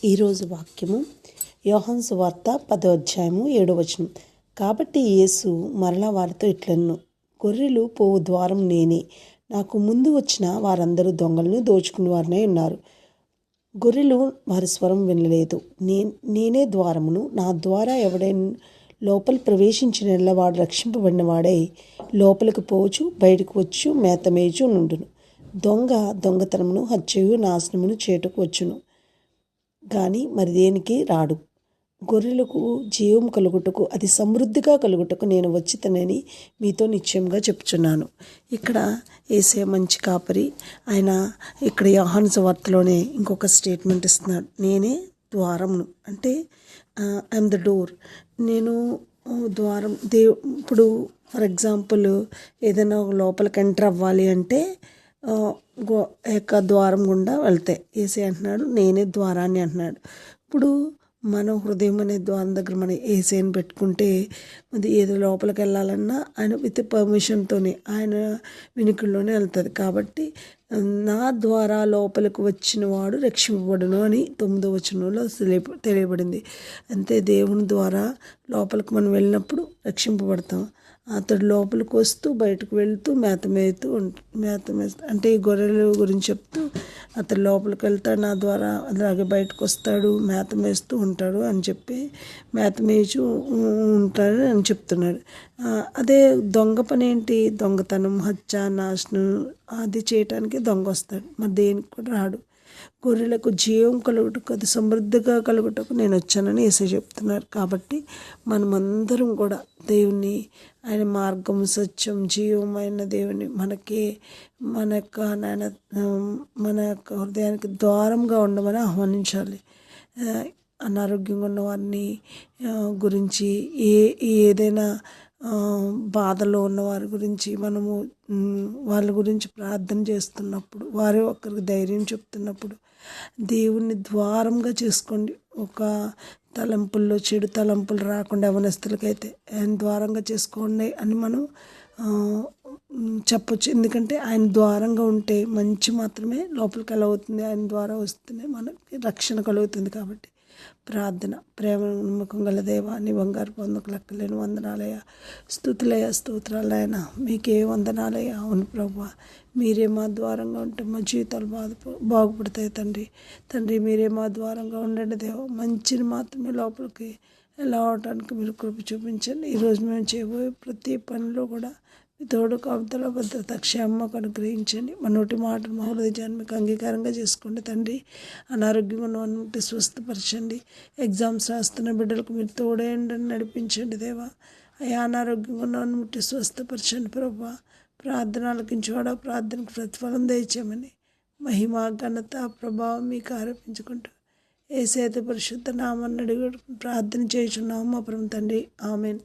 ఈరోజు వాక్యము యోహాను సువార్త 10వ అధ్యాయము 7వ వచనం. కాబట్టి యేసు మరలా వారితో ఇట్లనెను, గొర్రెలు పోవు ద్వారం నేనే. నాకు ముందు వచ్చిన వారందరూ దొంగలను దోచుకుని వారినై ఉన్నారు. గొర్రెలు వారి స్వరం వినలేదు. నేనే ద్వారమును. నా ద్వారా ఎవడైనా లోపల ప్రవేశించిన వాడు రక్షింపబడిన వాడై లోపలికి పోవచ్చు, బయటకు వచ్చు, మేత మేయచు నుండును. దొంగ దొంగతనమును, హత్యయు, నాశనమును చేటుకు వచ్చును, కానీ మరి దేనికి రాడు. గొర్రెలకు జీవం కలుగుటకు, అది సమృద్ధిగా కలుగుటకు నేను వచ్చితనని మీతో నిశ్చయంగా చెప్తున్నాను. ఇక్కడ యేసయ్య మంచి కాపరి. ఆయన ఇక్కడ యోహాను సువార్తలోనే ఇంకొక స్టేట్మెంట్ ఇస్తున్నాడు, నేనే ద్వారమును. అంటే ఐఎమ్ ద డోర్. నేను ద్వారం. ఇప్పుడు ఫర్ ఎగ్జాంపుల్ ఏదైనా లోపలికి ఎంటర్ అవ్వాలి అంటే ద్వారం గుండా వెళ్తాయి. యేసయ్య అంటున్నాడు నేనే ద్వారాన్ని అంటున్నాడు. ఇప్పుడు మనం హృదయం అనే ద్వారం దగ్గర మనం యేసయ్యని పెట్టుకుంటే అది ఏదో లోపలికి వెళ్ళాలన్నా ఆయన విత్ పర్మిషన్తోనే, ఆయన వినికిడిలోనే వెళ్తుంది. కాబట్టి నా ద్వారా లోపలికి వచ్చిన వాడు రక్షింపబడును అని 9వ వచనంలో తెలియబడింది. అంతే, దేవుని ద్వారా లోపలికి మనం వెళ్ళినప్పుడు రక్షింపబడతాం. అతడు లోపలికి వస్తూ బయటకు వెళ్తూ మేత మేస్తూ అంటే ఈ గొర్రెల గురించి చెప్తూ అతడు లోపలికి వెళ్తాడు, నా ద్వారా అలాగే బయటకు వస్తాడు, మేత మేస్తూ ఉంటాడు అని చెప్పి మేత మేయచు ఉంటాడు అని చెప్తున్నాడు. అదే దొంగ పని ఏంటి? దొంగతనం, హత్య, నాశనం అది చేయటానికి దొంగ వస్తాడు, మరి దేనికి కూడా రాడు. గొర్రెలకు జీవం కలుగుటకు, అది సమృద్ధిగా కలుగుటకు నేను వచ్చానని యేసయ్య చెప్తున్నారు. కాబట్టి మనమందరం కూడా దేవుని, ఆయన మార్గం, సత్యం, జీవమైన దేవుని మన యొక్క హృదయానికి ద్వారంగా ఉండమని ఆహ్వానించాలి. అనారోగ్యంగా ఉన్న వారిని గురించి, ఏదైనా బాధలో ఉన్న వారి గురించి మనము వాళ్ళ గురించి ప్రార్థన చేస్తున్నప్పుడు, వారే ఒకరికి ధైర్యం చెప్తున్నప్పుడు దేవుణ్ణి ద్వారంగా చేసుకోండి. ఒక తలంపుల్లో చెడు తలంపులు రాకుండా యవనస్తులకైతే ఆయన ద్వారంగా చేసుకోండి అని మనం చెప్పొచ్చు. ఎందుకంటే ఆయన ద్వారంగా ఉంటే మంచి మాత్రమే లోపలికి ఎలా అవుతుంది, ఆయన ద్వారా వస్తేనే మనకి రక్షణ కలుగుతుంది. కాబట్టి ప్రార్థన. ప్రేమ నమ్మకం గల దేవా, నీ బంగారు పొందకు లెక్కలేని వందనాలయ్యా, స్తుతులయ్యా, స్తోత్రాలైనా మీకే వందనాలయ్యా. అవును ప్రభువా, మీరే మా ద్వారంగా ఉంటే మా జీవితాలు బాగుపడతాయి తండ్రి. మీరే మా ద్వారంగా ఉండండి దేవా. మంచిని మాత్రమే లోపలికి ఎలా అవడానికి మీరు కృప చూపించండి. ఈరోజు మేము చేయబోయే ప్రతి పనిలో కూడా మీ తోడు కాపుదల, భద్రత, క్షేమకు అనుగ్రహించండి. మా నోటి మాటలు మా హృదయాన్ని మీకు అంగీకారంగా చేసుకోండి తండ్రి. అనారోగ్యంగా ఉన్నట్టు స్వస్థపరచండి. ఎగ్జామ్స్ రాస్తున్న బిడ్డలకు మీరు తోడేయండి, నడిపించండి దేవా. అయ్యా, అనారోగ్యంగా ఉన్నట్టు స్వస్థపరచండి ప్రభా. ప్రార్థన ఆలకించేవాడా, ప్రార్థనకు ప్రతిఫలం దయచేయమని మహిమ, ఘనత, ప్రభావం మీకు ఆరోపించుకుంటూ యేసయ్య పరిశుద్ధ నామాన్ని అడిగి ప్రార్థన చేయుచున్నాము మా పరమ తండ్రి. ఆమేన్.